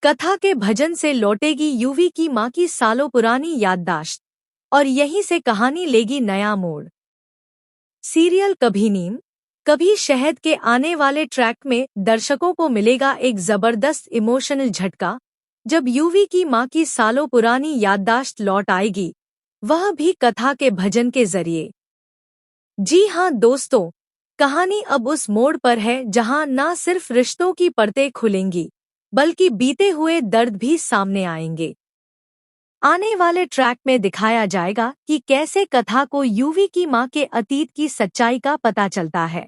कथा के भजन से लौटेगी युवी की माँ की सालों पुरानी याददाश्त और यहीं से कहानी लेगी नया मोड़। सीरियल कभी नीम कभी शहद के आने वाले ट्रैक में दर्शकों को मिलेगा एक जबरदस्त इमोशनल झटका जब युवी की माँ की सालों पुरानी याददाश्त लौट आएगी, वह भी कथा के भजन के जरिए। जी हाँ दोस्तों, कहानी अब उस मोड़ पर है जहाँ न सिर्फ रिश्तों की परतें खुलेंगी बल्कि बीते हुए दर्द भी सामने आएंगे। आने वाले ट्रैक में दिखाया जाएगा कि कैसे कथा को युवी की माँ के अतीत की सच्चाई का पता चलता है।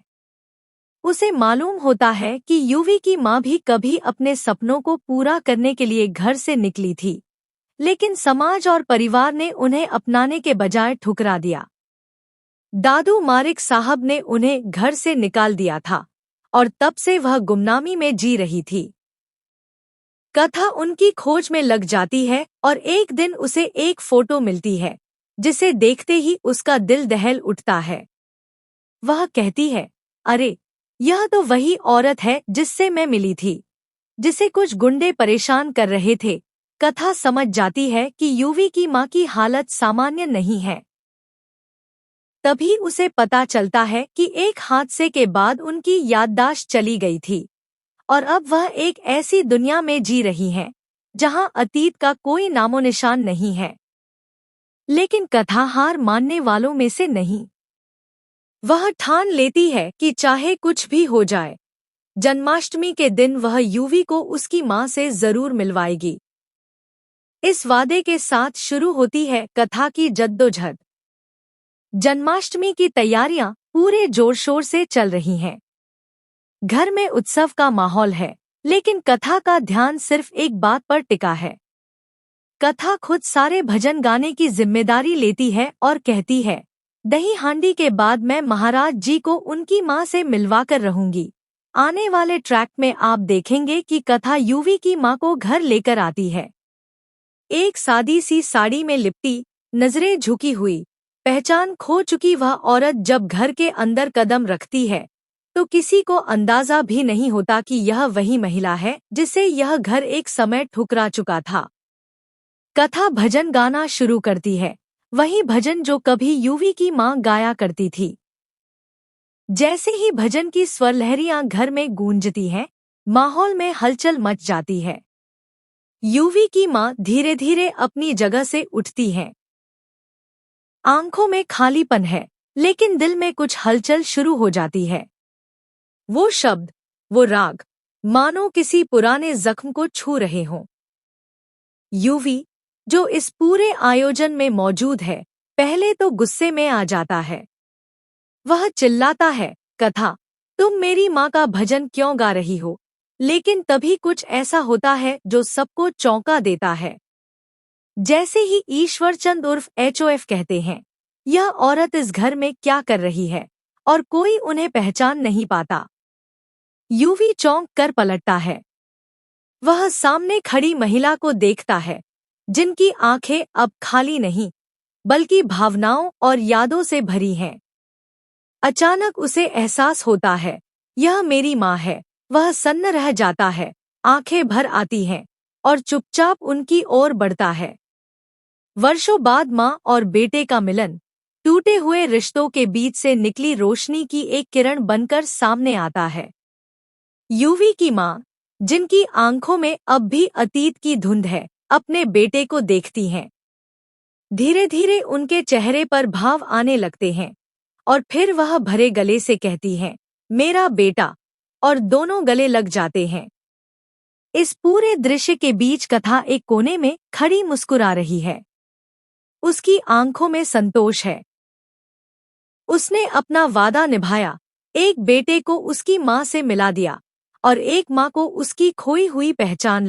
उसे मालूम होता है कि युवी की माँ भी कभी अपने सपनों को पूरा करने के लिए घर से निकली थी, लेकिन समाज और परिवार ने उन्हें अपनाने के बजाय ठुकरा दिया। दादू मारिक साहब ने उन्हें घर से निकाल दिया था और तब से वह गुमनामी में जी रही थी। कथा उनकी खोज में लग जाती है और एक दिन उसे एक फोटो मिलती है जिसे देखते ही उसका दिल दहल उठता है। वह कहती है, अरे यह तो वही औरत है जिससे मैं मिली थी, जिसे कुछ गुंडे परेशान कर रहे थे। कथा समझ जाती है कि युवी की माँ की हालत सामान्य नहीं है। तभी उसे पता चलता है कि एक हादसे के बाद उनकी याददाश्त चली गई थी और अब वह एक ऐसी दुनिया में जी रही हैं जहां अतीत का कोई नामोनिशान नहीं है। लेकिन कथा हार मानने वालों में से नहीं। वह ठान लेती है कि चाहे कुछ भी हो जाए, जन्माष्टमी के दिन वह युवी को उसकी माँ से जरूर मिलवाएगी। इस वादे के साथ शुरू होती है कथा की जद्दोजहद। जन्माष्टमी की तैयारियां पूरे जोर शोर से चल रही हैं। घर में उत्सव का माहौल है, लेकिन कथा का ध्यान सिर्फ एक बात पर टिका है। कथा खुद सारे भजन गाने की जिम्मेदारी लेती है और कहती है, दही हांडी के बाद मैं महाराज जी को उनकी माँ से मिलवाकर रहूंगी। आने वाले ट्रैक में आप देखेंगे कि कथा युवी की माँ को घर लेकर आती है। एक सादी सी साड़ी में लिपटी, नजरें झुकी हुई, पहचान खो चुकी वह औरत जब घर के अंदर कदम रखती है तो किसी को अंदाजा भी नहीं होता कि यह वही महिला है जिसे यह घर एक समय ठुकरा चुका था। कथा भजन गाना शुरू करती है, वही भजन जो कभी युवी की माँ गाया करती थी। जैसे ही भजन की स्वर लहरियां घर में गूंजती हैं, माहौल में हलचल मच जाती है। युवी की माँ धीरे धीरे अपनी जगह से उठती हैं। आंखों में खालीपन है, लेकिन दिल में कुछ हलचल शुरू हो जाती है। वो शब्द, वो राग, मानो किसी पुराने जख्म को छू रहे हों। युवी, जो इस पूरे आयोजन में मौजूद है, पहले तो गुस्से में आ जाता है। वह चिल्लाता है, कथा, तुम मेरी माँ का भजन क्यों गा रही हो? लेकिन तभी कुछ ऐसा होता है जो सबको चौंका देता है। जैसे ही ईश्वरचंद उर्फ HOF कहते हैं, यह औरत इस घर में क्या कर रही है, और कोई उन्हें पहचान नहीं पाता। युवी चौंक कर पलटता है। वह सामने खड़ी महिला को देखता है, जिनकी आंखें अब खाली नहीं, बल्कि भावनाओं और यादों से भरी हैं। अचानक उसे एहसास होता है, यह मेरी माँ है। वह सन्न रह जाता है, आंखें भर आती हैं और चुपचाप उनकी ओर बढ़ता है। वर्षों बाद माँ और बेटे का मिलन, टूटे हुए रिश्तों के बीच से निकली रोशनी की एक किरण बनकर सामने आता है। युवी की माँ, जिनकी आंखों में अब भी अतीत की धुंध है, अपने बेटे को देखती हैं। धीरे धीरे उनके चेहरे पर भाव आने लगते हैं और फिर वह भरे गले से कहती हैं, मेरा बेटा, और दोनों गले लग जाते हैं। इस पूरे दृश्य के बीच कथा एक कोने में खड़ी मुस्कुरा रही है। उसकी आंखों में संतोष है। उसने अपना वादा निभाया, एक बेटे को उसकी माँ से मिला दिया और एक माँ को उसकी खोई हुई पहचान